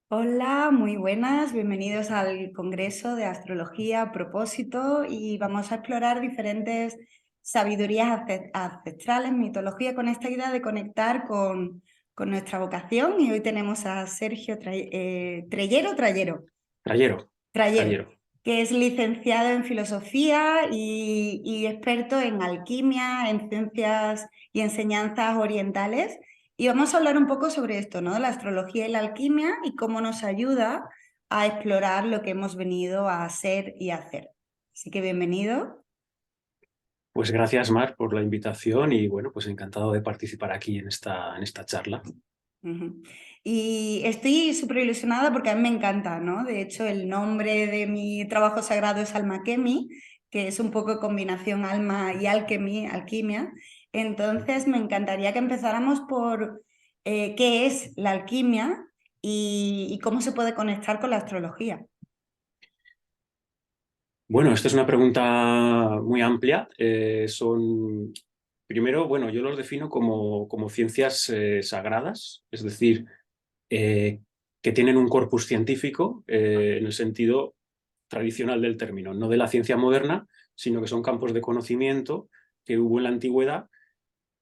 Hola, muy buenas, bienvenidos al Congreso de Astrología a propósito y vamos a explorar diferentes sabidurías ancestrales, mitología, con esta idea de conectar con nuestra vocación. Y hoy tenemos a Sergio Treyero, Trayero, Trayero, Trayero. que es licenciado en filosofía y experto en alquimia, en ciencias y enseñanzas orientales. Y vamos a hablar un poco sobre esto, ¿no? La astrología y la alquimia y cómo nos ayuda a explorar lo que hemos venido a ser y a hacer. Así que bienvenido. Pues gracias, Mar, por la invitación y bueno, pues encantado de participar aquí en esta charla. Ujú. Y estoy súper ilusionada porque a mí me encanta, ¿no? De hecho, el nombre de mi trabajo sagrado es Almaquemi, que es un poco combinación alma y alquimia. Entonces, me encantaría que empezáramos por qué es la alquimia y cómo se puede conectar con la astrología. Bueno, esta es una pregunta muy amplia. Primero, bueno, yo los defino como ciencias sagradas, es decir, eh, que tienen un corpus científico en el sentido tradicional del término, no de la ciencia moderna, sino que son campos de conocimiento que hubo en la antigüedad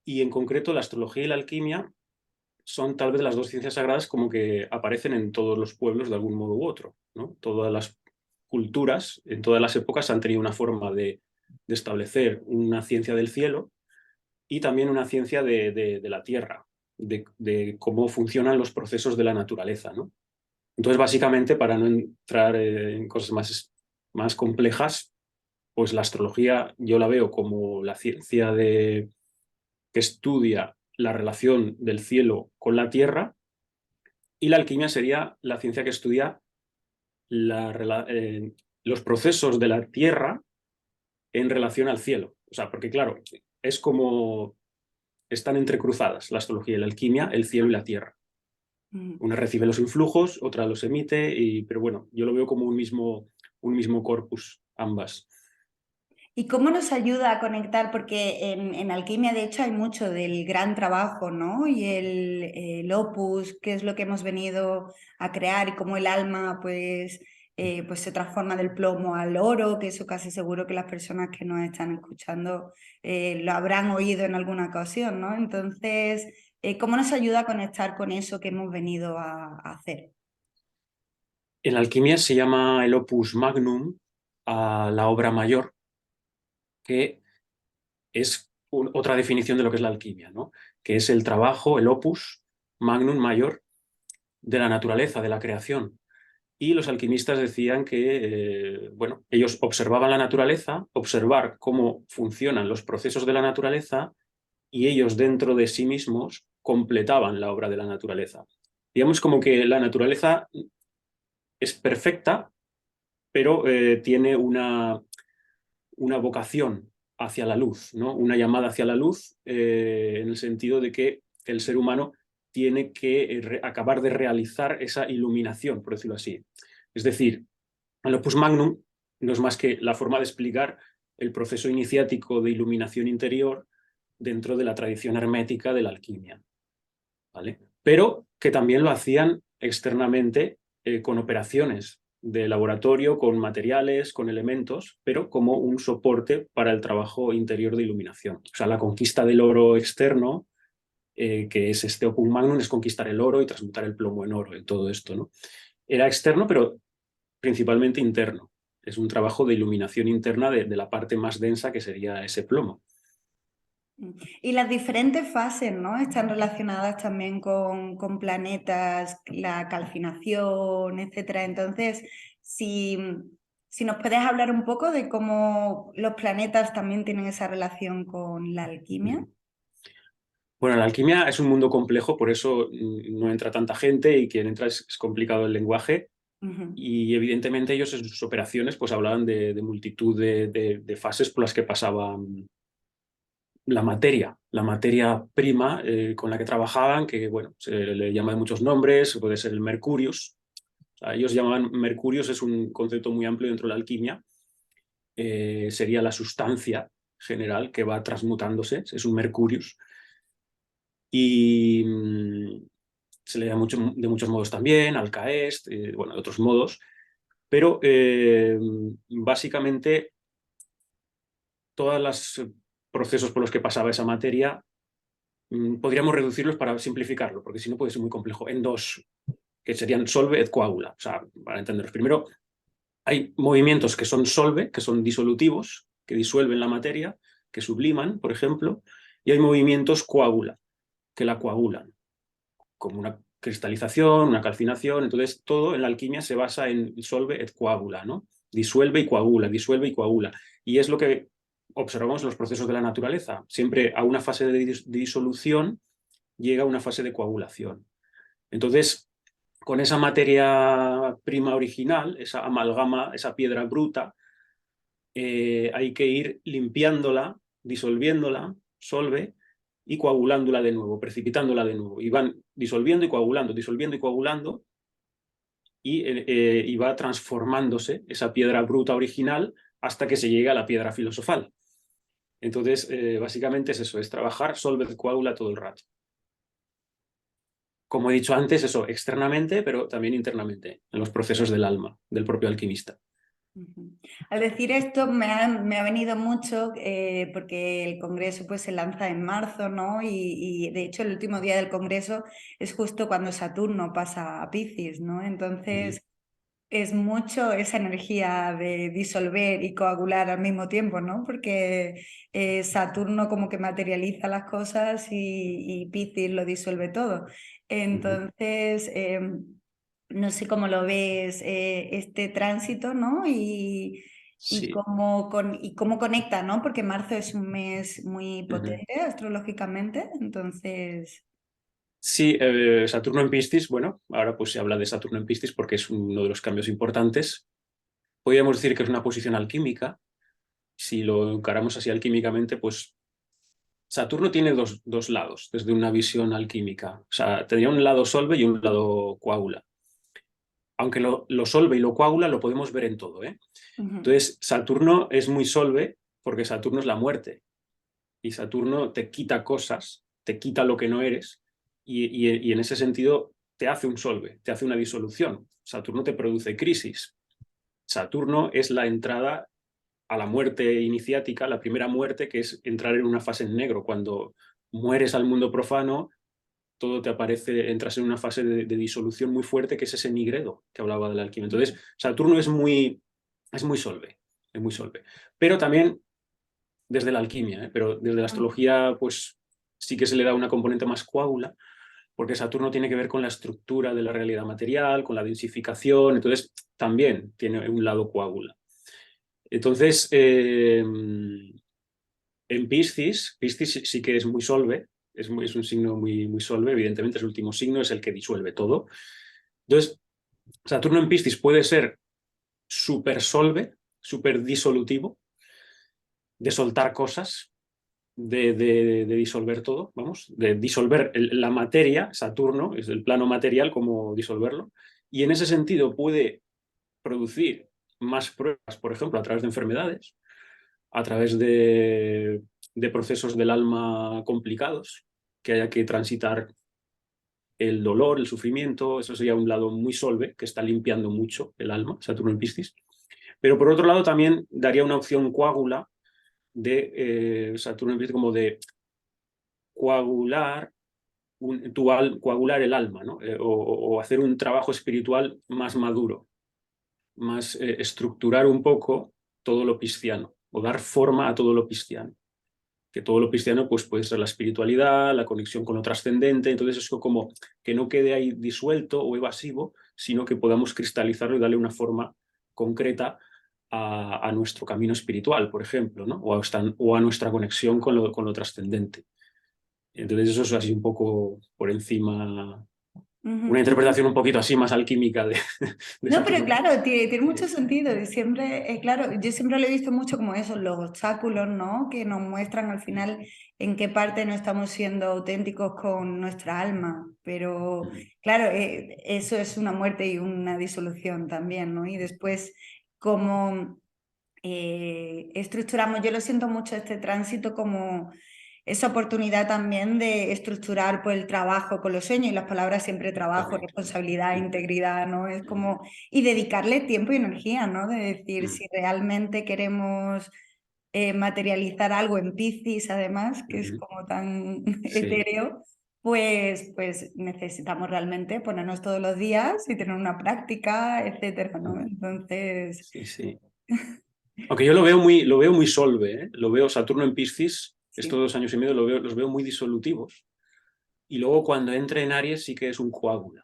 y en concreto la astrología y la alquimia son tal vez las dos ciencias sagradas como que aparecen en todos los pueblos de algún modo u otro, ¿no? Todas las culturas, en todas las épocas, han tenido una forma de establecer una ciencia del cielo y también una ciencia de la tierra, de cómo funcionan los procesos de la naturaleza, ¿no? Entonces, básicamente, para no entrar en cosas más complejas, pues la astrología yo la veo como la ciencia que estudia la relación del cielo con la tierra. Y la alquimia sería la ciencia que estudia los procesos de la Tierra en relación al cielo. O sea, porque claro, es como están entrecruzadas la astrología y la alquimia, el cielo y la Tierra. Mm. Una recibe los influjos, otra los emite, pero bueno, yo lo veo como un mismo corpus, ambas. ¿Y cómo nos ayuda a conectar? Porque en alquimia, de hecho, hay mucho del gran trabajo, ¿no? Y el opus, que es lo que hemos venido a crear y cómo el alma, pues se transforma del plomo al oro, que eso casi seguro que las personas que nos están escuchando lo habrán oído en alguna ocasión, ¿no? Entonces, ¿cómo nos ayuda a conectar con eso que hemos venido a hacer? En la alquimia se llama el opus magnum a la obra mayor, que es otra definición de lo que es la alquimia, ¿no? Que es el trabajo, el opus magnum mayor de la naturaleza, de la creación. Y los alquimistas decían que, bueno, ellos observaban la naturaleza, observar cómo funcionan los procesos de la naturaleza y ellos dentro de sí mismos completaban la obra de la naturaleza. Digamos como que la naturaleza es perfecta, pero tiene una vocación hacia la luz, ¿no? Una llamada hacia la luz en el sentido de que el ser humano tiene que acabar de realizar esa iluminación, por decirlo así. Es decir, el Opus Magnum no es más que la forma de explicar el proceso iniciático de iluminación interior dentro de la tradición hermética de la alquimia, ¿vale? Pero que también lo hacían externamente con operaciones de laboratorio, con materiales, con elementos, pero como un soporte para el trabajo interior de iluminación. O sea, la conquista del oro externo, que es este Opus Magnum, es conquistar el oro y transmutar el plomo en oro, en todo esto, ¿no? Era externo, pero principalmente interno. Es un trabajo de iluminación interna de la parte más densa que sería ese plomo. Y las diferentes fases, ¿no? Están relacionadas también con planetas, la calcinación, etcétera. Entonces, si, si nos puedes hablar un poco de cómo los planetas también tienen esa relación con la alquimia. Bueno, la alquimia es un mundo complejo, por eso no entra tanta gente y quien entra es complicado el lenguaje. Ujú. Y evidentemente ellos en sus operaciones pues hablaban de multitud de fases por las que pasaba la materia prima con la que trabajaban, que bueno, se le llama de muchos nombres, puede ser el Mercurius. O sea, ellos llamaban Mercurius, es un concepto muy amplio dentro de la alquimia. Sería la sustancia general que va transmutándose, es un Mercurius. Y, se le da de muchos modos también, Alcaest, bueno, de otros modos, pero básicamente todos los procesos por los que pasaba esa materia podríamos reducirlos para simplificarlo, porque si no puede ser muy complejo, en dos, que serían solve et coagula. O sea, para entenderos, primero hay movimientos que son solve, que son disolutivos, que disuelven la materia, que subliman, por ejemplo, y hay movimientos coagula, que la coagulan, como una cristalización, una calcinación. Entonces, todo en la alquimia se basa en solve et coagula, ¿no? Disuelve y coagula, disuelve y coagula. Y es lo que observamos en los procesos de la naturaleza. Siempre a una fase de disolución llega una fase de coagulación. Entonces, con esa materia prima original, esa amalgama, esa piedra bruta, hay que ir limpiándola, disolviéndola, solve, y coagulándola de nuevo, precipitándola de nuevo. Y van disolviendo y coagulando, y va transformándose esa piedra bruta original hasta que se llega a la piedra filosofal. Entonces, básicamente es eso, es trabajar solve, coagula todo el rato. Como he dicho antes, eso externamente, pero también internamente, en los procesos del alma, del propio alquimista. Al decir esto me ha venido mucho porque el congreso pues se lanza en marzo, ¿no? Y de hecho el último día del congreso es justo cuando Saturno pasa a Piscis, ¿no? Entonces es mucho esa energía de disolver y coagular al mismo tiempo, ¿no? Porque Saturno como que materializa las cosas y Piscis lo disuelve todo. Entonces, no sé cómo lo ves este tránsito, ¿no? Sí. Y cómo conecta, ¿no? Porque marzo es un mes muy Ujú. potente astrológicamente, entonces... Sí, Saturno en Piscis, bueno, ahora pues se habla de Saturno en Piscis porque es uno de los cambios importantes. Podríamos decir que es una posición alquímica. Si lo encaramos así alquímicamente, pues Saturno tiene dos lados desde una visión alquímica. O sea, tendría un lado solve y un lado coagula. Aunque lo solve y lo coagula lo podemos ver en todo, ¿eh? Ujú. Entonces, Saturno es muy solve porque Saturno es la muerte. Y Saturno te quita cosas, te quita lo que no eres, y en ese sentido te hace un solve, te hace una disolución. Saturno te produce crisis. Saturno es la entrada a la muerte iniciática, la primera muerte, que es entrar en una fase en negro. Cuando mueres al mundo profano, todo te aparece, entras en una fase de disolución muy fuerte, que es ese nigredo que hablaba de la alquimia. Entonces, Saturno es muy solve, es muy solve. Pero también desde la alquimia, ¿eh? Pero desde la astrología, pues sí que se le da una componente más coágula, porque Saturno tiene que ver con la estructura de la realidad material, con la densificación, entonces también tiene un lado coágula. Entonces, en Piscis sí que es muy solve, es un signo muy solve, evidentemente es el último signo, es el que disuelve todo. Entonces, Saturno en Piscis puede ser súper solve, súper disolutivo, de soltar cosas, de disolver todo, vamos, de disolver la materia, Saturno, es el plano material, como disolverlo, y en ese sentido puede producir más pruebas, por ejemplo, a través de enfermedades, a través de procesos del alma complicados, que haya que transitar el dolor, el sufrimiento. Eso sería un lado muy solve, que está limpiando mucho el alma, Saturno en Piscis. Pero por otro lado también daría una opción coágula de Saturno en Piscis, como de coagular, coagular el alma, ¿no? O hacer un trabajo espiritual más maduro, más estructurar un poco todo lo pisciano, o dar forma a todo lo pisciano. Que todo lo cristiano pues, puede ser la espiritualidad, la conexión con lo trascendente. Entonces eso como que no quede ahí disuelto o evasivo, sino que podamos cristalizarlo y darle una forma concreta a nuestro camino espiritual, por ejemplo, ¿no? O a nuestra conexión con lo trascendente. Entonces eso es así un poco por encima, una Ujú. interpretación un poquito así más alquímica de No, pero Saturno. claro, tiene mucho sentido. Y siempre, claro, yo siempre lo he visto mucho como eso, los obstáculos, ¿no? Que nos muestran al final en qué parte no estamos siendo auténticos con nuestra alma. Pero claro, eso es una muerte y una disolución también, ¿no? Y después, como estructuramos, yo lo siento mucho este tránsito como esa oportunidad también de estructurar pues, el trabajo con los sueños y las palabras siempre trabajo, Correcto. responsabilidad, Ujú, integridad, ¿no? Es ujú, como, y dedicarle tiempo y energía, ¿no? De decir, ujú, si realmente queremos materializar algo en Piscis, además, que es ujú. como tan Sí, etéreo, pues necesitamos realmente ponernos todos los días y tener una práctica, etcétera, ¿no? ujú, Entonces, sí, sí. Aunque yo lo veo muy solve, ¿eh? Lo veo Saturno en Piscis, estos sí. 2 años y medio los veo muy disolutivos. Y luego cuando entre en Aries sí que es un coágulo.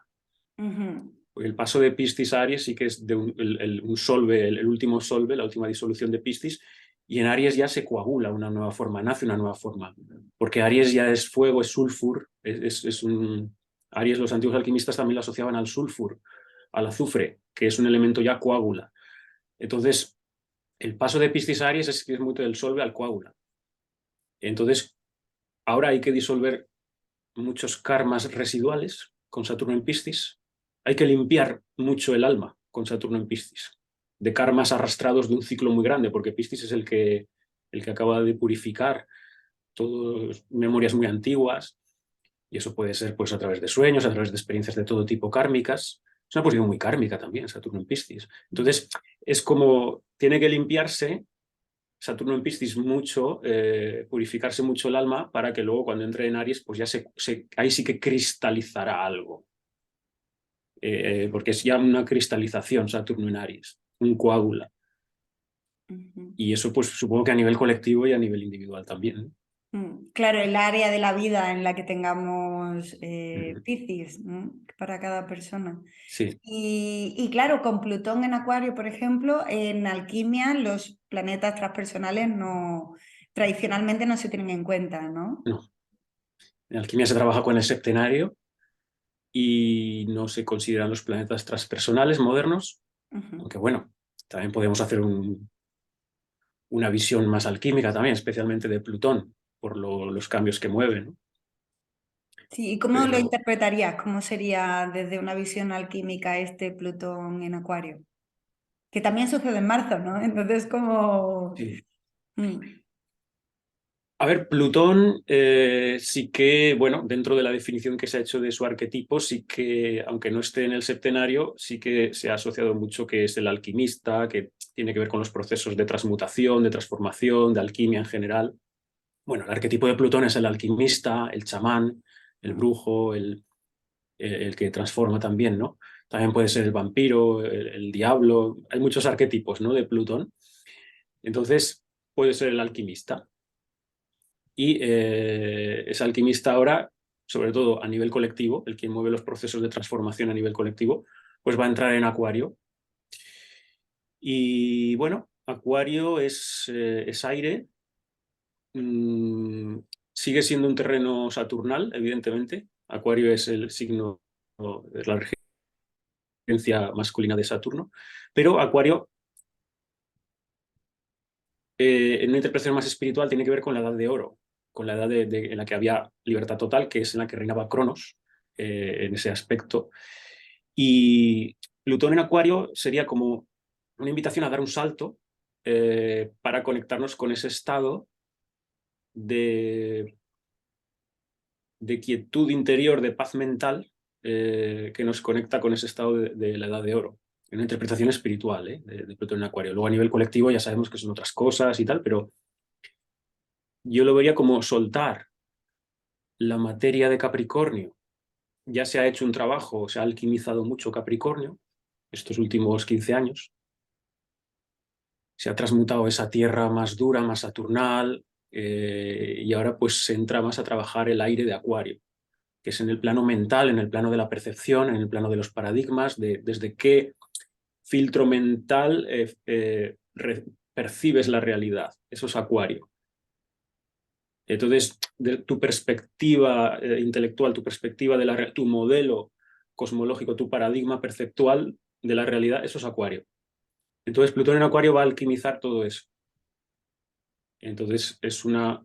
Ujú, Porque el paso de Piscis a Aries sí que es de un solve, el último solve, la última disolución de Piscis, y en Aries ya se coagula una nueva forma, nace una nueva forma. Porque Aries ya es fuego, es sulfur, es un... Aries, los antiguos alquimistas también lo asociaban al sulfur, al azufre, que es un elemento ya coágula. Entonces, el paso de Piscis a Aries es muy del solve al coágula. Entonces, ahora hay que disolver muchos karmas residuales con Saturno en Piscis. Hay que limpiar mucho el alma con Saturno en Piscis, de karmas arrastrados de un ciclo muy grande, porque Piscis es el que acaba de purificar todas memorias muy antiguas, y eso puede ser pues, a través de sueños, a través de experiencias de todo tipo kármicas. Es una posición muy kármica también, Saturno en Piscis. Entonces, es como tiene que limpiarse Saturno en Piscis mucho, purificarse mucho el alma para que luego cuando entre en Aries, pues ya ahí sí que cristalizará algo, porque es ya una cristalización Saturno en Aries, un coágula. ujú. Y eso pues supongo que a nivel colectivo y a nivel individual también, ¿no? Claro, el área de la vida en la que tengamos Ujú. Piscis, ¿no? Para cada persona. Sí, Y claro, con Plutón en Acuario, por ejemplo, en alquimia los planetas transpersonales no, tradicionalmente no se tienen en cuenta, ¿no? no. En alquimia se trabaja con el septenario y no se consideran los planetas transpersonales modernos, Ujú. aunque bueno, también podemos hacer una visión más alquímica también, especialmente de Plutón, por los cambios que mueve, ¿no? Sí, ¿y cómo lo Pero interpretarías? ¿Cómo sería desde una visión alquímica este Plutón en Acuario? Que también sucede en marzo, ¿no? Entonces, como... sí. Mm, A ver, Plutón sí que, bueno, dentro de la definición que se ha hecho de su arquetipo, sí que, aunque no esté en el septenario, sí que se ha asociado mucho que es el alquimista, que tiene que ver con los procesos de transmutación, de transformación, de alquimia en general. Bueno, el arquetipo de Plutón es el alquimista, el chamán, el mm, brujo, el que transforma también, ¿no? También puede ser el vampiro, el diablo. Hay muchos arquetipos, ¿no? De Plutón. Entonces, puede ser el alquimista. Y es alquimista ahora, sobre todo a nivel colectivo, el quien mueve los procesos de transformación a nivel colectivo, pues va a entrar en Acuario. Y bueno, Acuario es aire, mm, sigue siendo un terreno saturnal, evidentemente. Acuario es el signo, es la regencia masculina de Saturno, pero Acuario, en una interpretación más espiritual, tiene que ver con la edad de oro, con la edad en la que había libertad total, que es en la que reinaba Cronos, en ese aspecto. Y Plutón en Acuario sería como una invitación a dar un salto para conectarnos con ese estado de, de quietud interior, de paz mental, que nos conecta con ese estado de la edad de oro. En una interpretación espiritual, de Plutón en Acuario. Luego a nivel colectivo ya sabemos que son otras cosas y tal, pero yo lo vería como soltar la materia de Capricornio. Ya se ha hecho un trabajo, se ha alquimizado mucho Capricornio estos últimos 15 años. Se ha transmutado esa tierra más dura, más saturnal, y ahora pues se entra más a trabajar el aire de Acuario, que es en el plano mental, en el plano de la percepción, en el plano de los paradigmas, desde qué filtro mental percibes la realidad. Eso es Acuario. Entonces, de tu perspectiva intelectual, tu perspectiva tu modelo cosmológico, tu paradigma perceptual de la realidad, eso es Acuario. Entonces, Plutón en Acuario va a alquimizar todo eso. Entonces, es una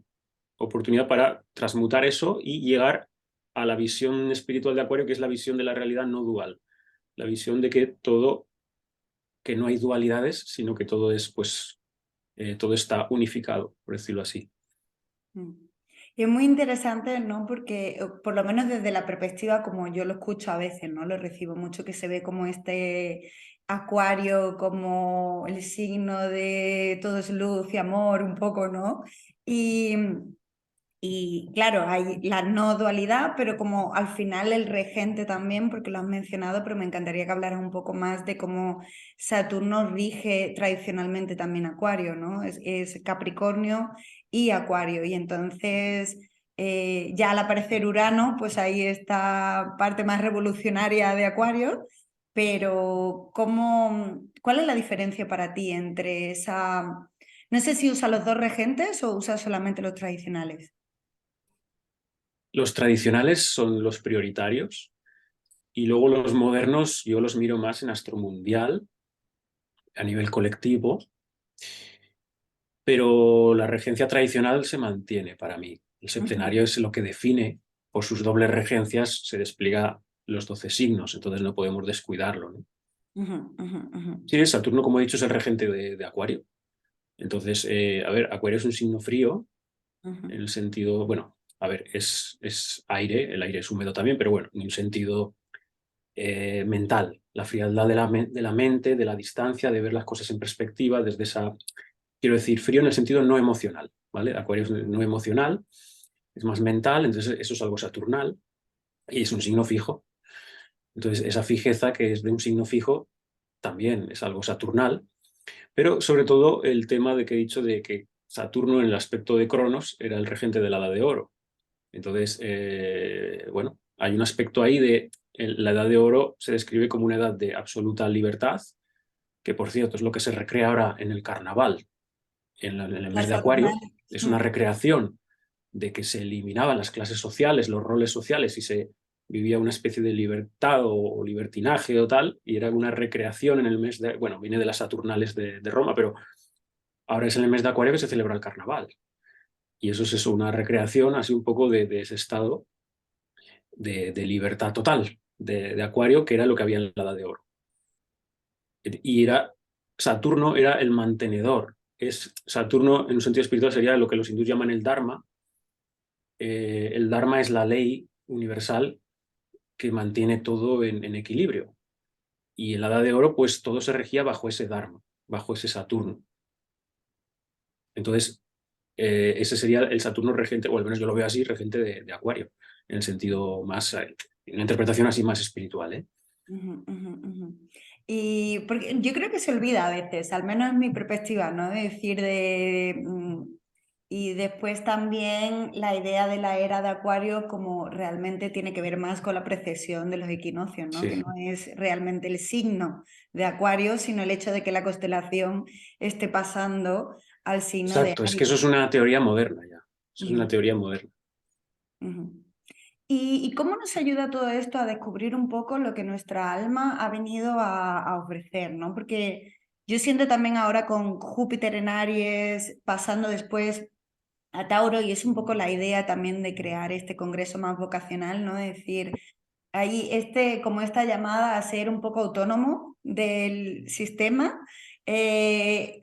oportunidad para transmutar eso y llegar a la visión espiritual de Acuario, que es la visión de la realidad no dual. La visión de que todo, que no hay dualidades, sino que todo es, pues, todo está unificado, por decirlo así. mm. Es muy interesante, ¿no? Porque por lo menos desde la perspectiva como yo lo escucho a veces, ¿no? Lo recibo mucho que se ve como este Acuario, como el signo de todo es luz y amor, un poco, ¿no? Y, y claro, hay la no dualidad, pero como al final el regente también, porque lo has mencionado, pero me encantaría que hablaras un poco más de cómo Saturno rige tradicionalmente también Acuario, ¿no? Es Capricornio y Acuario. Y entonces, ya al aparecer Urano, pues ahí está parte más revolucionaria de Acuario. Pero, ¿cuál es la diferencia para ti entre esa... No sé si usa los dos regentes o usa solamente los tradicionales. Los tradicionales son los prioritarios y luego los modernos yo los miro más en astromundial a nivel colectivo, pero la regencia tradicional se mantiene para mí. El Ujú. septenario es lo que define, por sus dobles regencias se despliega los 12 signos, entonces no podemos descuidarlo, ¿no? Ujú, ujú, ujú, Sí, Saturno, como he dicho, es el regente de Acuario. Entonces, a ver, Acuario es un signo frío, ujú. en el sentido, bueno, a ver, es aire, el aire es húmedo también, pero bueno, en un sentido mental, la frialdad de la mente, de la distancia, de ver las cosas en perspectiva, desde esa, quiero decir, frío en el sentido no emocional, ¿vale? Acuario es no emocional, es más mental, entonces eso es algo saturnal y es un signo fijo. Entonces, esa fijeza que es de un signo fijo también es algo saturnal, pero sobre todo el tema de que he dicho de que Saturno en el aspecto de Cronos era el regente de la edad de oro. Entonces, bueno, hay un aspecto ahí de la edad de oro se describe como una edad de absoluta libertad, que por cierto es lo que se recrea ahora en el carnaval, en el La mes de Saturnal. Acuario. Es una Mm. recreación de que se eliminaban las clases sociales, los roles sociales y se vivía una especie de libertad o libertinaje o tal, y era una recreación en el mes de, bueno, viene de las Saturnales de Roma, pero ahora es en el mes de Acuario que se celebra el carnaval. Y eso es eso, una recreación así un poco de ese estado de libertad total de Acuario, que era lo que había en la Edad de Oro. Y era, Saturno era el mantenedor. Saturno, en un sentido espiritual, sería lo que los hindúes llaman el Dharma. El Dharma es la ley universal que mantiene todo en equilibrio. Y en la Edad de Oro, pues todo se regía bajo ese Dharma, bajo ese Saturno. Entonces, ese sería el Saturno regente, o al menos yo lo veo así, regente de Acuario, en el sentido más, una interpretación así más espiritual, ¿eh? Ujú, ujú, ujú. Y porque yo creo que se olvida a veces, al menos en mi perspectiva, ¿no? De decir y después también la idea de la era de Acuario como realmente tiene que ver más con la precesión de los equinoccios, ¿no? Que Sí. no es realmente el signo de Acuario, sino el hecho de que la constelación esté pasando al signo de Exacto, es que Aries. eso es una teoría moderna ya. Eso es una Ujú, teoría moderna. ujú. Y cómo nos ayuda todo esto a descubrir un poco lo que nuestra alma ha venido a ofrecer, ¿no? Porque yo siento también ahora con Júpiter en Aries, pasando después a Tauro, y es un poco la idea también de crear este congreso más vocacional, ¿no? Es decir, hay como esta llamada a ser un poco autónomo del sistema,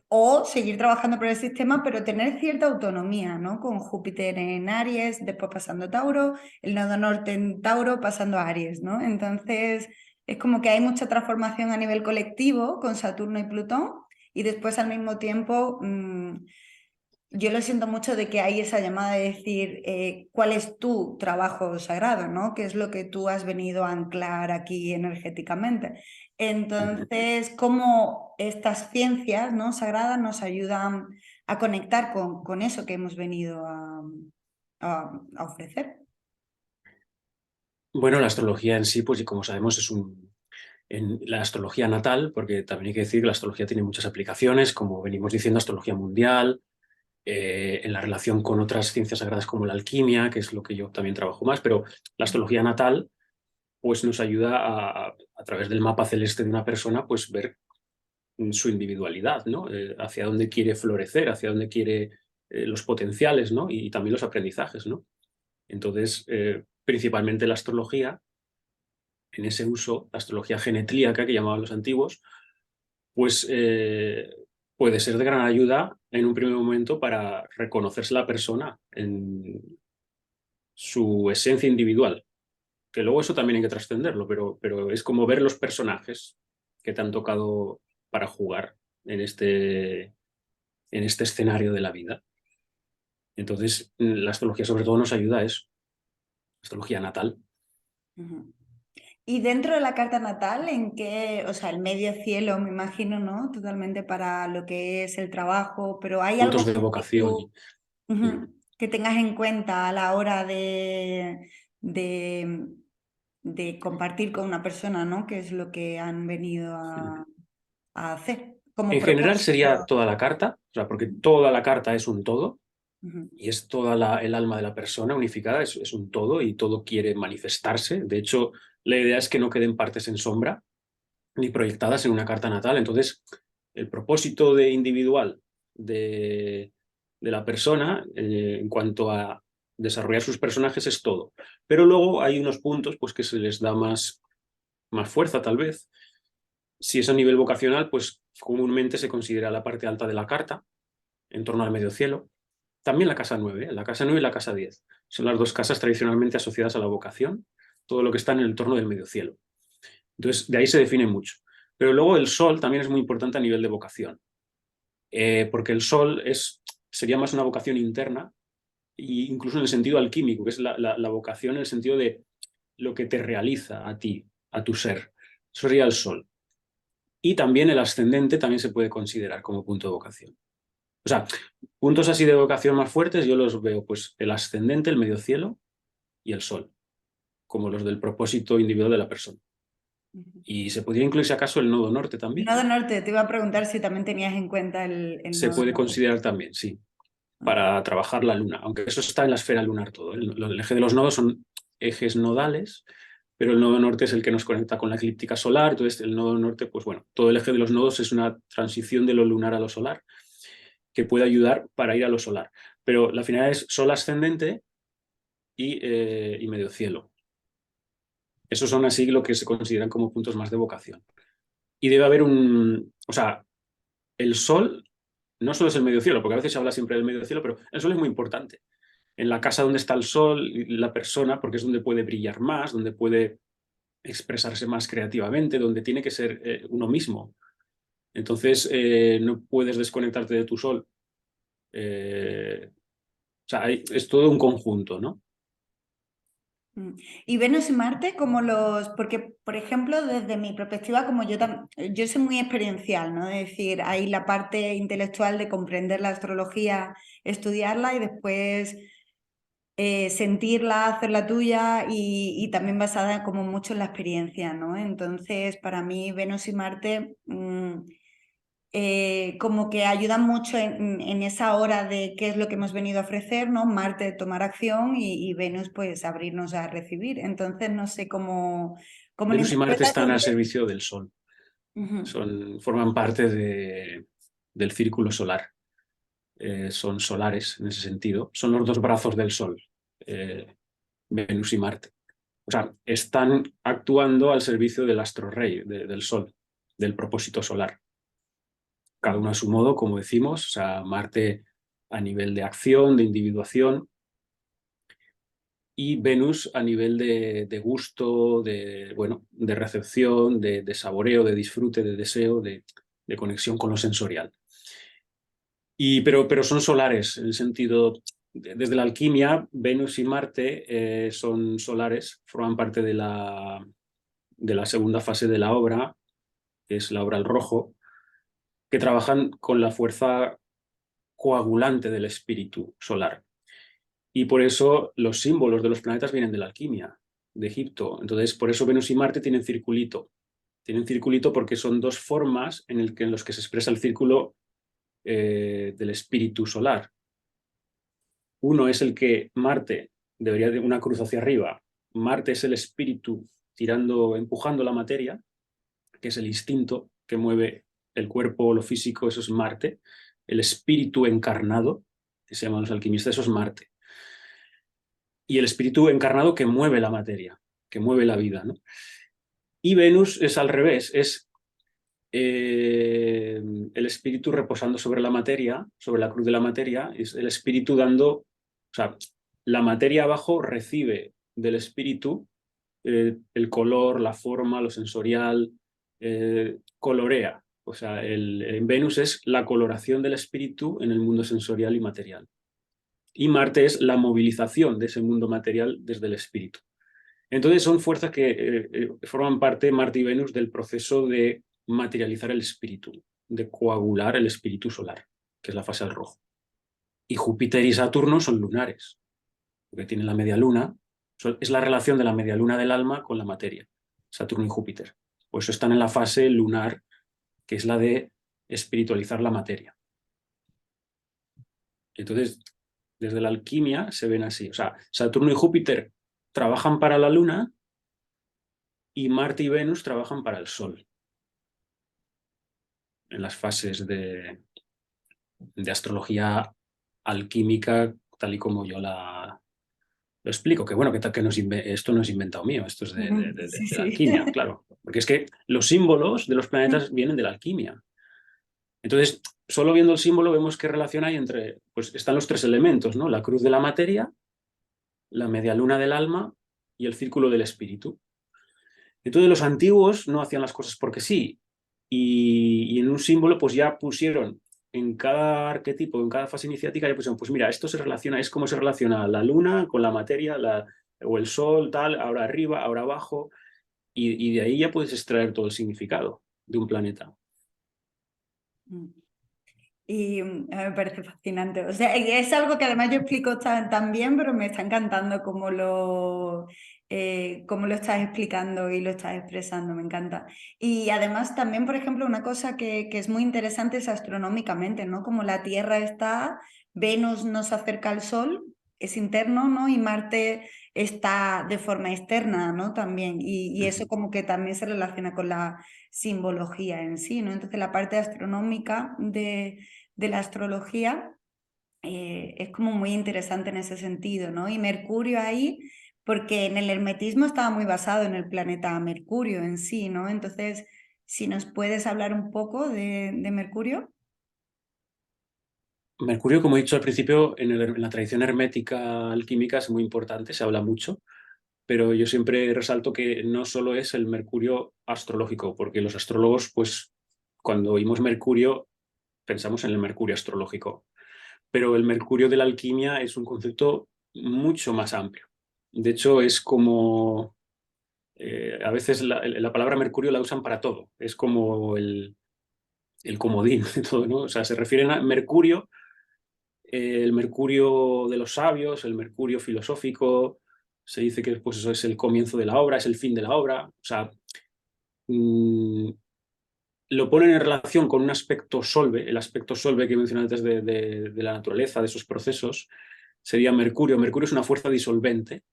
o seguir trabajando por el sistema, pero tener cierta autonomía, ¿no? Con Júpiter en Aries, después pasando a Tauro, el nodo norte en Tauro, pasando a Aries, ¿no? Entonces, es como que hay mucha transformación a nivel colectivo con Saturno y Plutón, y después al mismo tiempo... yo lo siento mucho de que hay esa llamada de decir cuál es tu trabajo sagrado, ¿no? ¿Qué es lo que tú has venido a anclar aquí energéticamente? Ujú. Entonces, cómo estas ciencias, ¿no? sagradas nos ayudan a conectar con eso que hemos venido a ofrecer. Bueno, la astrología en sí, pues y como sabemos, en la astrología natal, porque también hay que decir que la astrología tiene muchas aplicaciones, como venimos diciendo, astrología mundial, en la relación con otras ciencias sagradas como la alquimia, que es lo que yo también trabajo más, pero la astrología natal, pues nos ayuda a través del mapa celeste de una persona, pues ver su individualidad, ¿no? Hacia dónde quiere florecer, hacia dónde quiere los potenciales, ¿no? Y también los aprendizajes, ¿no? Entonces, principalmente la astrología, en ese uso, la astrología genetlíaca que llamaban los antiguos, pues puede ser de gran ayuda en un primer momento para reconocerse la persona su esencia individual, que luego eso también hay que trascenderlo, pero es como ver los personajes que te han tocado para jugar en este escenario de la vida. Entonces, la astrología sobre todo nos ayuda a eso, astrología natal. Ujú. Y dentro de la carta natal, ¿en qué, o sea, el medio cielo, me imagino, ¿no? Totalmente para lo que es el trabajo, pero ¿hay algo Puntos de más que vocación. tú, ujú, que tengas en cuenta a la hora de, de compartir con una persona, ¿no? Que es lo que han venido a hacer como En general sería propósito. toda la carta, o sea, porque toda la carta es un todo Ujú, y es toda el alma de la persona unificada, es un todo y todo quiere manifestarse. De hecho, la idea es que no queden partes en sombra ni proyectadas en una carta natal. Entonces, el propósito de individual de la persona en cuanto a desarrollar sus personajes es todo. Pero luego hay unos puntos pues, que se les da más fuerza, tal vez. Si es a nivel vocacional, pues comúnmente se considera la parte alta de la carta, en torno al medio cielo. También la casa 9, la casa 9 y la casa 10. Son las dos casas tradicionalmente asociadas a la vocación, todo lo que está en el entorno del medio cielo. Entonces, de ahí se define mucho. Pero luego el sol también es muy importante a nivel de vocación, porque el sol sería más una vocación interna, e incluso en el sentido alquímico, que es la vocación en el sentido de lo que te realiza a ti, a tu ser. Eso sería el sol. Y también el ascendente también se puede considerar como punto de vocación. O sea, puntos así de vocación más fuertes yo los veo, pues el ascendente, el medio cielo y el sol, como los del propósito individual de la persona. ujú. Y se podría incluir, si acaso, el nodo norte El también. nodo norte, te iba a preguntar si también tenías en cuenta el Se nodo puede norte. considerar también, sí, Ah, para trabajar la luna, aunque eso está en la esfera lunar todo. El eje de los nodos son ejes nodales, pero el nodo norte es el que nos conecta con la eclíptica solar. Entonces, el nodo norte, pues bueno, todo el eje de los nodos es una transición de lo lunar a lo solar que puede ayudar para ir a lo solar. Pero la finalidad es sol ascendente y medio cielo. Esos son así lo que se consideran como puntos más de vocación. Y debe haber o sea, el sol no solo es el medio cielo, porque a veces se habla siempre del medio cielo, pero el sol es muy importante. En la casa donde está el sol, la persona, porque es donde puede brillar más, donde puede expresarse más creativamente, donde tiene que ser uno mismo. Entonces, no puedes desconectarte de tu sol. O sea, es todo un conjunto, ¿no? mm. Y Venus y Marte, como los, porque por ejemplo, desde mi perspectiva, como yo soy muy experiencial, ¿no? Es decir, hay la parte intelectual de comprender la astrología, estudiarla y después sentirla, hacerla tuya y también basada como mucho en la experiencia, ¿no? Entonces, para mí, Venus y Marte como que ayudan mucho en esa hora de qué es lo que hemos venido a ofrecer, ¿no? Marte tomar acción y Venus pues abrirnos a recibir. Entonces no sé cómo lo Venus y Marte interpretas. están al servicio del sol. Ujú, Forman parte del círculo solar. Son solares en ese sentido. Son los dos brazos del sol, eh, Venus y Marte. O sea, están actuando al servicio del astro rey, del sol, del propósito solar. Cada uno a su modo, como decimos, o sea, Marte a nivel de acción, de individuación, y Venus a nivel de gusto, bueno, de recepción, de saboreo, de disfrute, de deseo, de conexión con lo sensorial. Pero son solares, en el sentido, desde la alquimia, Venus y Marte son solares, forman parte de la segunda fase de la obra, que es la obra al rojo, que trabajan con la fuerza coagulante del espíritu solar. Y por eso los símbolos de los planetas vienen de la alquimia, de Egipto. Entonces, por eso Venus y Marte tienen circulito. Tienen circulito porque son dos formas en los que se expresa el círculo del espíritu solar. Uno es el que Marte debería de una cruz hacia arriba. Marte es el espíritu tirando, empujando la materia, que es el instinto que mueve el cuerpo, lo físico, eso es Marte. El espíritu encarnado, que se llaman los alquimistas, eso es Marte. Y el espíritu encarnado que mueve la materia, que mueve la vida, ¿no? Y Venus es al revés, es el espíritu reposando sobre la materia, sobre la cruz de la materia, es el espíritu dando, o sea, la materia abajo recibe del espíritu el color, la forma, lo sensorial, colorea. O sea, en Venus es la coloración del espíritu en el mundo sensorial y material. Y Marte es la movilización de ese mundo material desde el espíritu. Entonces son fuerzas que forman parte, Marte y Venus, del proceso de materializar el espíritu, de coagular el espíritu solar, que es la fase del rojo. Y Júpiter y Saturno son lunares, porque tienen la media luna. Es la relación de la media luna del alma con la materia, Saturno y Júpiter. Por eso están en la fase lunar, que es la de espiritualizar la materia. Entonces, desde la alquimia se ven así. O sea, Saturno y Júpiter trabajan para la luna y Marte y Venus trabajan para el Sol, en las fases de astrología alquímica, tal y como yo lo explico. Que bueno, que esto no es inventado mío, esto es Sí, de la sí. alquimia, claro. Porque es que los símbolos de los planetas vienen de la alquimia. Entonces, solo viendo el símbolo vemos qué relación hay entre, pues están los tres elementos, ¿no? La cruz de la materia, la media luna del alma y el círculo del espíritu. Entonces los antiguos no hacían las cosas porque sí, y en un símbolo pues ya pusieron en cada arquetipo, en cada fase iniciática, ya pusieron, pues mira, esto se relaciona, es como se relaciona la luna con la materia, o el sol, tal, ahora arriba, ahora abajo, y de ahí ya puedes extraer todo el significado de un planeta. Y me parece fascinante. O sea, y es algo que además yo explico tan bien, pero me está encantando cómo lo estás explicando y lo estás expresando, me encanta. Y además también, por ejemplo, una cosa que es muy interesante es astronómicamente, ¿no? Como la Tierra está, Venus nos acerca al Sol, es interno, ¿no? Y Marte está de forma externa, ¿no? También. Y eso como que también se relaciona con la simbología en sí, ¿no? Entonces la parte astronómica de la astrología es como muy interesante en ese sentido, ¿no? Y Mercurio ahí, porque en el hermetismo estaba muy basado en el planeta Mercurio en sí, ¿no? Entonces, si nos puedes hablar un poco de Mercurio. Mercurio, como he dicho al principio, en la tradición hermética alquímica es muy importante, se habla mucho, pero yo siempre resalto que no solo es el Mercurio astrológico, porque los astrólogos, pues, cuando oímos Mercurio, pensamos en el Mercurio astrológico, pero el Mercurio de la alquimia es un concepto mucho más amplio. De hecho, es como, a veces la palabra Mercurio la usan para todo, es como el comodín de todo, ¿no? O sea, se refieren a Mercurio, el Mercurio de los sabios, el Mercurio filosófico, se dice que pues, eso es el comienzo de la obra, es el fin de la obra, o sea, mm, lo ponen en relación con un aspecto solve, el aspecto solve que mencioné antes de la naturaleza, de esos procesos, sería Mercurio. Mercurio es una fuerza disolvente,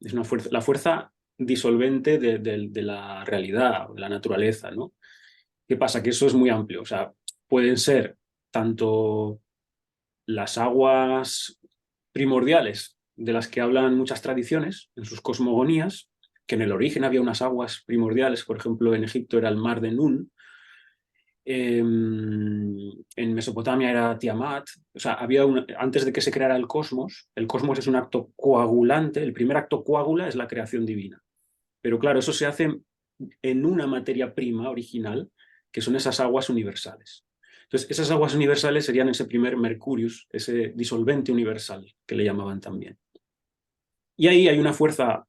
es una fuerza, la fuerza disolvente de la realidad, de la naturaleza, ¿no? ¿Qué pasa? Que eso es muy amplio, o sea, pueden ser tanto las aguas primordiales de las que hablan muchas tradiciones en sus cosmogonías, que en el origen había unas aguas primordiales, por ejemplo, en Egipto era el mar de Nun, en Mesopotamia era Tiamat, o sea, antes de que se creara el cosmos es un acto coagulante, el primer acto coágula es la creación divina. Pero claro, eso se hace en una materia prima original, que son esas aguas universales. Entonces, esas aguas universales serían ese primer Mercurius, ese disolvente universal, que le llamaban también. Y ahí hay una fuerza,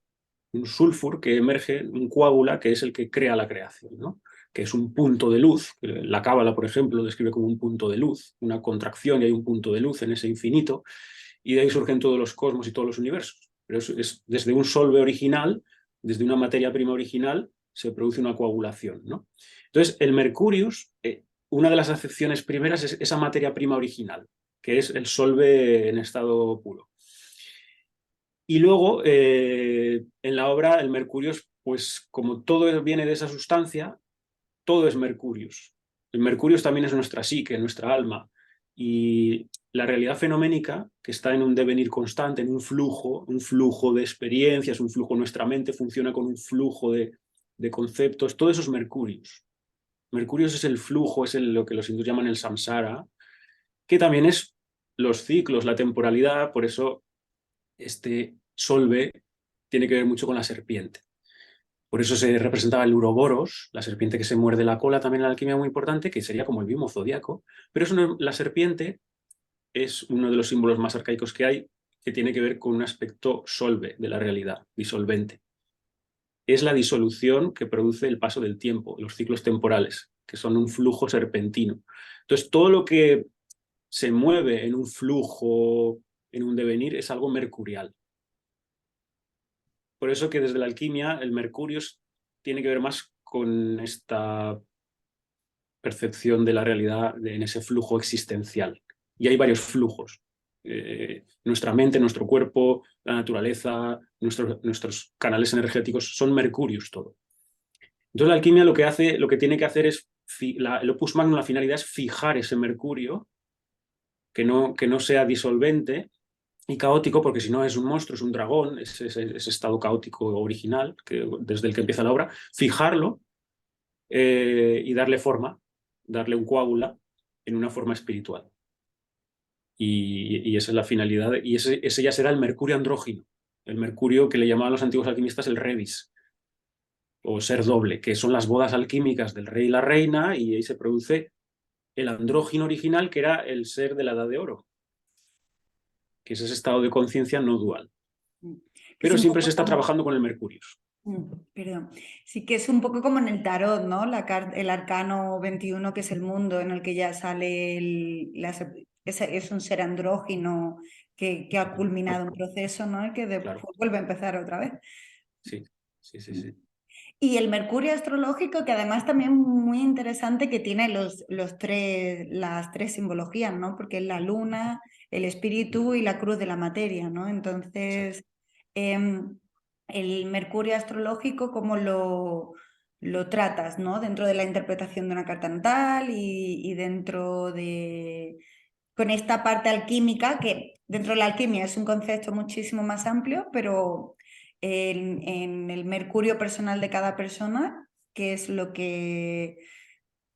un sulfur que emerge, un coágula, que es el que crea la creación, ¿no? Que es un punto de luz. La Cábala, por ejemplo, lo describe como un punto de luz, una contracción y hay un punto de luz en ese infinito, y de ahí surgen todos los cosmos y todos los universos. Pero es desde un solve original, desde una materia prima original, se produce una coagulación, ¿no? Entonces, el Mercurius, una de las acepciones primeras es esa materia prima original, que es el solve en estado puro. Y luego, en la obra, el Mercurius, pues como todo viene de esa sustancia, todo es Mercurius. El Mercurius también es nuestra psique, nuestra alma. Y la realidad fenoménica, que está en un devenir constante, en un flujo de experiencias, un flujo, nuestra mente funciona con un flujo de conceptos, todo eso es Mercurius. Mercurius es el flujo, es lo que los hindúes llaman el samsara, que también es los ciclos, la temporalidad, por eso este solve tiene que ver mucho con la serpiente. Por eso se representaba el Uroboros, la serpiente que se muerde la cola, también en la alquimia muy importante, que sería como el mismo zodiaco. Pero la serpiente es uno de los símbolos más arcaicos que hay, que tiene que ver con un aspecto solve de la realidad, disolvente. Es la disolución que produce el paso del tiempo, los ciclos temporales, que son un flujo serpentino. Entonces, todo lo que se mueve en un flujo, en un devenir, es algo mercurial. Por eso que desde la alquimia el mercurio tiene que ver más con esta percepción de la realidad en ese flujo existencial. Y hay varios flujos. Nuestra mente, nuestro cuerpo, la naturaleza, nuestros canales energéticos son mercurios todo. Entonces la alquimia lo que tiene que hacer es, el opus magnum, la finalidad es fijar ese mercurio, que no sea disolvente y caótico, porque si no es un monstruo, es un dragón, es ese estado caótico original, desde el que empieza la obra, fijarlo y darle forma, darle un coágula en una forma espiritual. Y esa es la finalidad, y ese ya será el mercurio andrógino, el mercurio que le llamaban los antiguos alquimistas el rebis, o ser doble, que son las bodas alquímicas del rey y la reina, y ahí se produce el andrógino original, que era el ser de la edad de oro, que es ese estado de conciencia no dual. Que es Pero un siempre poco se está como, trabajando con el mercurio. perdón, sí que es un poco como en el tarot, ¿no? El arcano 21, que es el mundo en el que ya sale es un ser andrógino que ha culminado un proceso, ¿no? Y que Claro, después vuelve a empezar otra vez. sí, sí, sí, sí. Y el mercurio astrológico, que además también muy interesante, que tiene las tres simbologías, ¿no? Porque es la luna, el espíritu y la cruz de la materia, ¿no? Exacto. Entonces, em, el mercurio astrológico, ¿cómo lo tratas, ¿no? Dentro de la interpretación de una carta natal y dentro de con esta parte alquímica, que dentro de la alquimia es un concepto muchísimo más amplio, pero en el mercurio personal de cada persona, que es lo que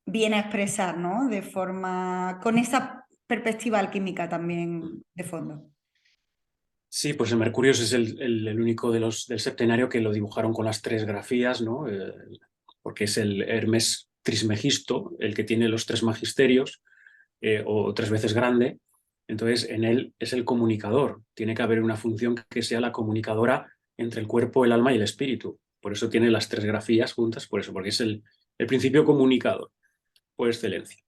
viene a expresar, ¿no? De forma, con esa perspectiva alquímica también de fondo. Sí, pues el Mercurio es el único del septenario que lo dibujaron con las tres grafías, ¿no? Porque es el Hermes Trismegisto, el que tiene los tres magisterios, o tres veces grande. Entonces, en él es el comunicador. Tiene que haber una función que sea la comunicadora entre el cuerpo, el alma y el espíritu. Por eso tiene las tres grafías juntas, por eso, porque es el principio comunicador por excelencia,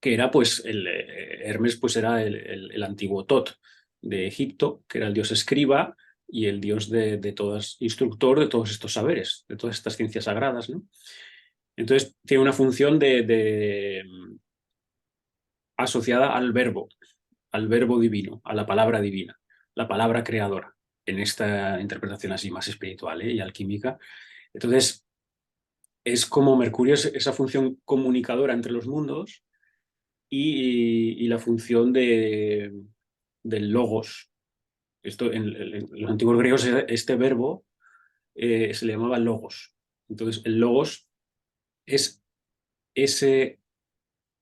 que era pues Hermes pues era el antiguo Tot de Egipto, que era el dios escriba y el dios de todas, instructor de todos estos saberes, de todas estas ciencias sagradas, ¿no? Entonces tiene una función asociada al verbo divino, a la palabra divina, la palabra creadora, en esta interpretación así más espiritual, y alquímica. Entonces es como Mercurio, es esa función comunicadora entre los mundos y la función del logos. Esto en los antiguos griegos, este verbo se le llamaba logos. Entonces, el logos es ese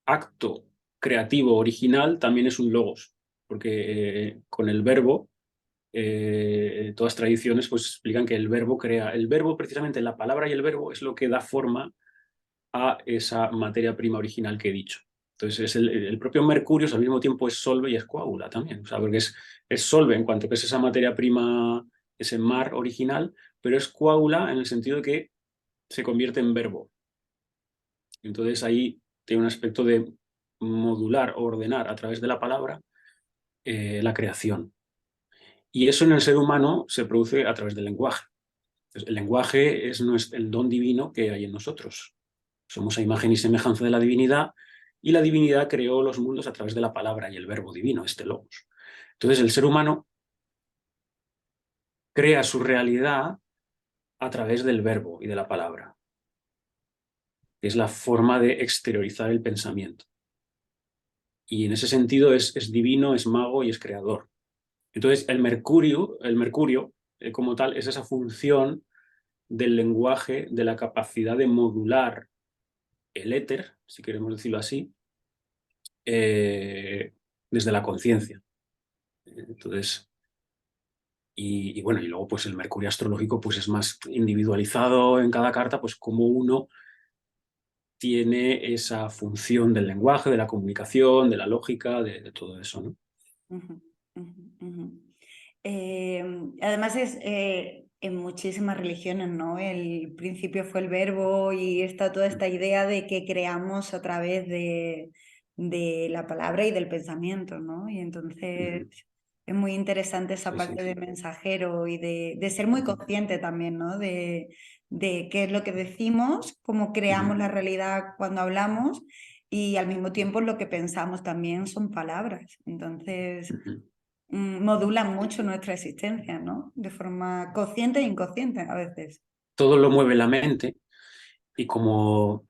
acto creativo original, también es un logos, porque con el verbo, todas tradiciones pues explican que el verbo crea. El verbo, precisamente la palabra y el verbo, es lo que da forma a esa materia prima original que he dicho. Entonces, es el propio mercurio al mismo tiempo es solve y es coágula también, o sea, porque es solve en cuanto que es esa materia prima, ese mar original, pero es coágula en el sentido de que se convierte en verbo. Entonces ahí tiene un aspecto de modular o ordenar a través de la palabra la creación. Y eso en el ser humano se produce a través del lenguaje. Entonces, el lenguaje es el don divino que hay en nosotros. Somos a imagen y semejanza de la divinidad, y la divinidad creó los mundos a través de la palabra y el verbo divino, este logos. Entonces el ser humano crea su realidad a través del verbo y de la palabra, que es la forma de exteriorizar el pensamiento. Y en ese sentido es divino, es mago y es creador. Entonces el mercurio como tal es esa función del lenguaje, de la capacidad de modular el éter, si queremos decirlo así, desde la conciencia. Entonces, Y bueno, y luego pues el mercurio astrológico pues es más individualizado en cada carta, pues como uno tiene esa función del lenguaje, de la comunicación, de la lógica, de todo eso, ¿no? Ujú, ujú, ujú. Además es en muchísimas religiones, ¿no? El principio fue el verbo y está toda esta idea de que creamos a través de la palabra y del pensamiento, ¿no? Y entonces Ujú. es muy interesante esa Sí, sí. parte de mensajero y de ser muy consciente también, ¿no? De qué es lo que decimos, cómo creamos Ujú. la realidad cuando hablamos y al mismo tiempo lo que pensamos también son palabras. Entonces Ujú. modulan mucho nuestra existencia, ¿no? De forma consciente e inconsciente a veces. Todo lo mueve la mente y como,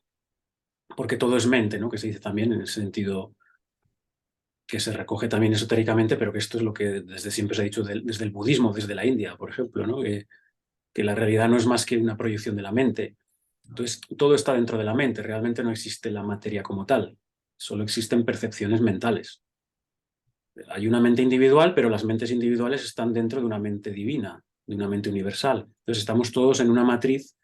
porque todo es mente, ¿no? Que se dice también en el sentido que se recoge también esotéricamente, pero que esto es lo que desde siempre se ha dicho desde el budismo, desde la India, por ejemplo, ¿no? Que la realidad no es más que una proyección de la mente. Entonces, todo está dentro de la mente, realmente no existe la materia como tal, solo existen percepciones mentales. Hay una mente individual, pero las mentes individuales están dentro de una mente divina, de una mente universal. Entonces, estamos todos en una matriz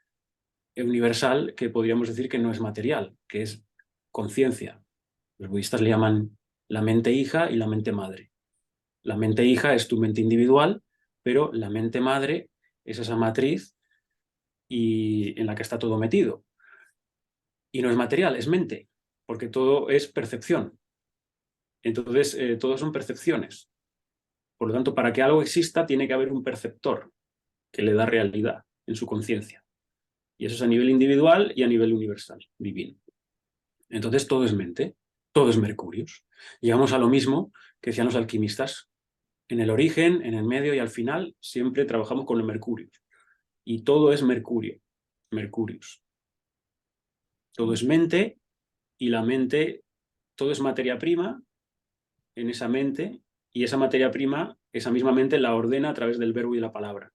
universal que podríamos decir que no es material, que es conciencia. Los budistas le llaman la mente hija y la mente madre. La mente hija es tu mente individual, pero la mente madre es esa matriz y en la que está todo metido. Y no es material, es mente, porque todo es percepción. Entonces, todo son percepciones. Por lo tanto, para que algo exista, tiene que haber un perceptor que le da realidad en su conciencia. Y eso es a nivel individual y a nivel universal, divino. Entonces, todo es mente, todo es Mercurius. Llegamos a lo mismo que decían los alquimistas. En el origen, en el medio y al final, siempre trabajamos con el Mercurio. Y todo es Mercurio, Mercurius. Todo es mente y la mente, todo es materia prima en esa mente y esa materia prima, esa misma mente la ordena a través del verbo y la palabra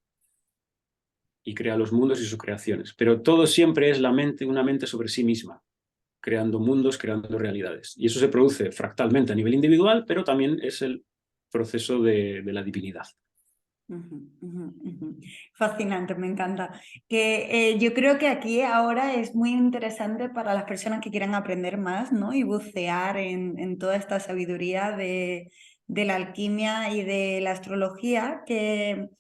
y crea los mundos y sus creaciones. Pero todo siempre es la mente, una mente sobre sí misma, creando mundos, creando realidades. Y eso se produce fractalmente a nivel individual, pero también es el proceso de la divinidad. Ujú, ujú, ujú. Fascinante, me encanta. Que yo creo que aquí ahora es muy interesante para las personas que quieran aprender más, ¿no? Y bucear en toda esta sabiduría de la alquimia y de la astrología, que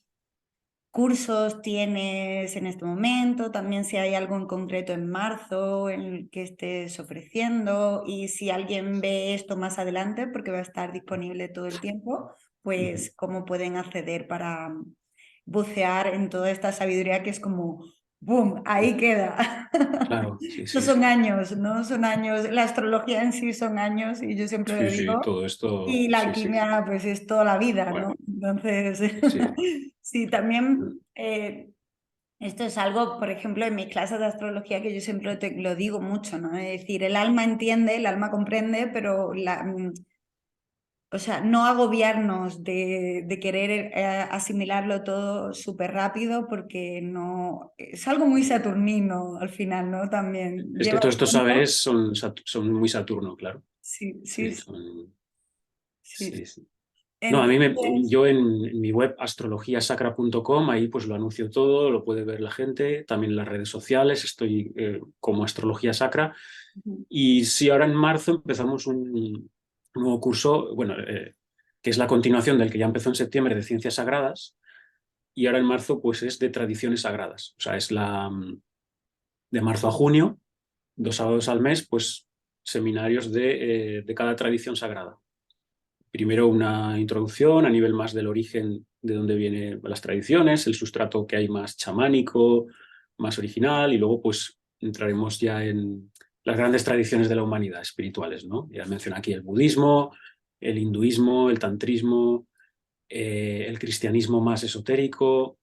cursos tienes en este momento, también si hay algo en concreto en marzo en el que estés ofreciendo y si alguien ve esto más adelante, porque va a estar disponible todo el tiempo, pues cómo pueden acceder para bucear en toda esta sabiduría que es como, ¡boom! Ahí queda. Claro, sí, Estos sí, son sí. años, ¿no? Son años, la astrología en sí son años y yo siempre Sí, lo sí, digo. todo esto, Y la sí, sí. alquimia, pues es toda la vida, ¿no? Bueno, Entonces, sí. sí, también esto es algo, por ejemplo, en mis clases de astrología que yo siempre lo digo mucho, ¿no? Es decir, el alma entiende, el alma comprende, pero o sea, no agobiarnos de querer asimilarlo todo súper rápido porque no, es algo muy saturnino al final, ¿no? También Es que lleva todos estos tiempo. saberes son muy Saturno, claro. Sí, sí, Sí, sí, sí. sí, sí. No, Entonces, yo en mi web astrologiasacra.com, ahí pues lo anuncio todo, lo puede ver la gente, también en las redes sociales, estoy como Astrología Sacra. ujú, Y sí, ahora en marzo empezamos un nuevo curso, bueno, que es la continuación del que ya empezó en septiembre de Ciencias Sagradas, y ahora en marzo pues es de Tradiciones Sagradas, o sea, es de marzo a junio, 2 sábados al mes, pues seminarios de cada tradición sagrada. Primero una introducción a nivel más del origen de dónde vienen las tradiciones, el sustrato que hay más chamánico, más original, y luego pues entraremos ya en las grandes tradiciones de la humanidad espirituales, ¿no? Ya mencioné aquí el budismo, el hinduismo, el tantrismo, el cristianismo más esotérico,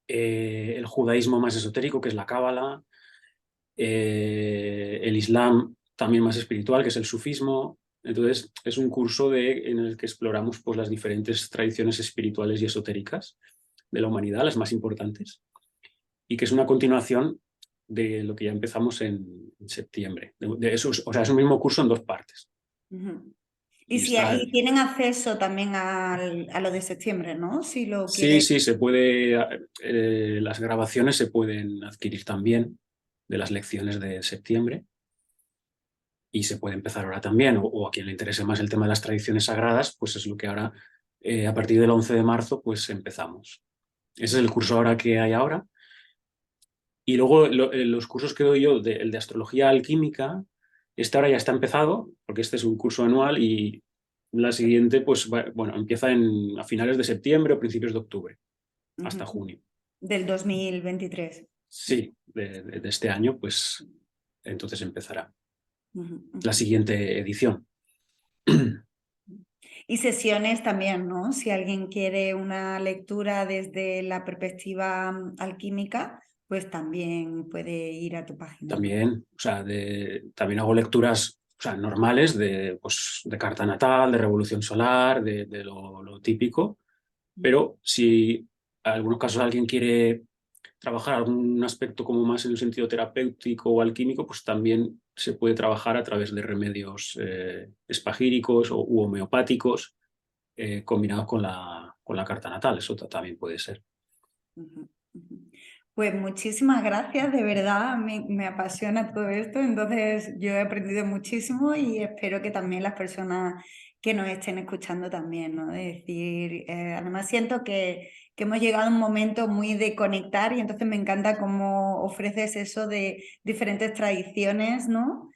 el judaísmo más esotérico, que es la cábala, el Islam también más espiritual, que es el sufismo. Entonces, es un curso en el que exploramos pues, las diferentes tradiciones espirituales y esotéricas de la humanidad, las más importantes, y que es una continuación de lo que ya empezamos en septiembre. De eso, o sea, es un mismo curso en 2 partes. ujú. Y, y si, está... y tienen acceso también a lo de septiembre, ¿no? Si lo Sí, quieren. sí, se puede, las grabaciones se pueden adquirir también de las lecciones de septiembre y se puede empezar ahora también, o a quien le interese más el tema de las tradiciones sagradas, pues es lo que ahora, a partir del 11 de marzo, pues empezamos. Ese es el curso ahora que hay ahora. Y luego los cursos que doy yo, el de astrología alquímica, este ahora ya está empezado, porque este es un curso anual y la siguiente, pues bueno, empieza a finales de septiembre o principios de octubre, hasta Ujú. junio. Del 2023. Sí, de este año, pues entonces empezará Ujú, la ujú. siguiente edición. Y sesiones también, ¿no? Si alguien quiere una lectura desde la perspectiva alquímica, pues también puede ir a tu página, ¿no? También, o sea, también hago lecturas, o sea, normales de, pues, de carta natal, de revolución solar, de lo típico, pero si en algunos casos alguien quiere trabajar algún aspecto como más en el sentido terapéutico o alquímico, pues también se puede trabajar a través de remedios espagíricos u homeopáticos combinados con la carta natal. Eso también puede ser. Ujú, ujú. Pues muchísimas gracias, de verdad, me apasiona todo esto, entonces yo he aprendido muchísimo y espero que también las personas que nos estén escuchando también, ¿no? De decir, además siento que hemos llegado a un momento muy de conectar y entonces me encanta cómo ofreces eso de diferentes tradiciones, ¿no?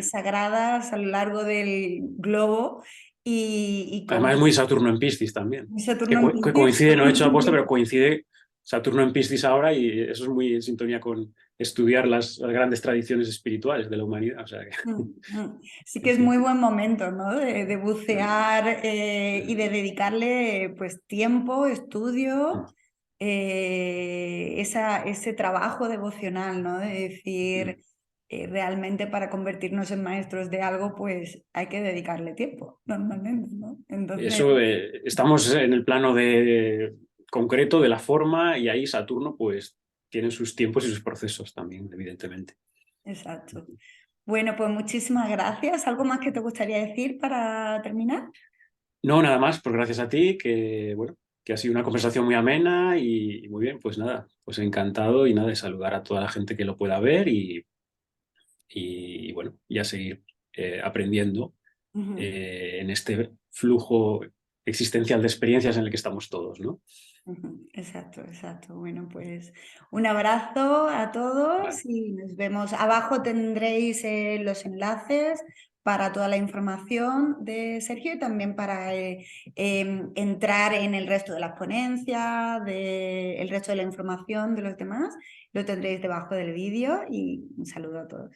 Sagradas a lo largo del globo y Además es cómo muy Saturno en Piscis también, que, Saturno en que Piscis. coincide, no he hecho aposta, pero coincide Saturno en Piscis ahora y eso es muy en sintonía con estudiar las grandes tradiciones espirituales de la humanidad. O sea que, Sí sí, que es sí. muy buen momento, ¿no? De bucear y de dedicarle pues tiempo, estudio, ese trabajo devocional, ¿no? De decir, realmente para convertirnos en maestros de algo, pues hay que dedicarle tiempo, normalmente, ¿no? Entonces, Eso, estamos en el plano concreto de la forma y ahí Saturno pues tiene sus tiempos y sus procesos también, evidentemente. exacto. Bueno, pues muchísimas gracias. ¿Algo más que te gustaría decir para terminar? No, nada más, pues gracias a ti, que bueno, que ha sido una conversación muy amena y muy bien, pues nada, pues encantado y nada, de saludar a toda la gente que lo pueda ver y bueno, y a seguir aprendiendo Ujú. en este flujo existencial de experiencias en el que estamos todos, ¿no? Ujú, exacto, exacto. Bueno, pues un abrazo a todos Vale. y nos vemos. Abajo tendréis los enlaces para toda la información de Sergio y también para entrar en el resto de las ponencias, el resto de la información de los demás. Lo tendréis debajo del vídeo y un saludo a todos.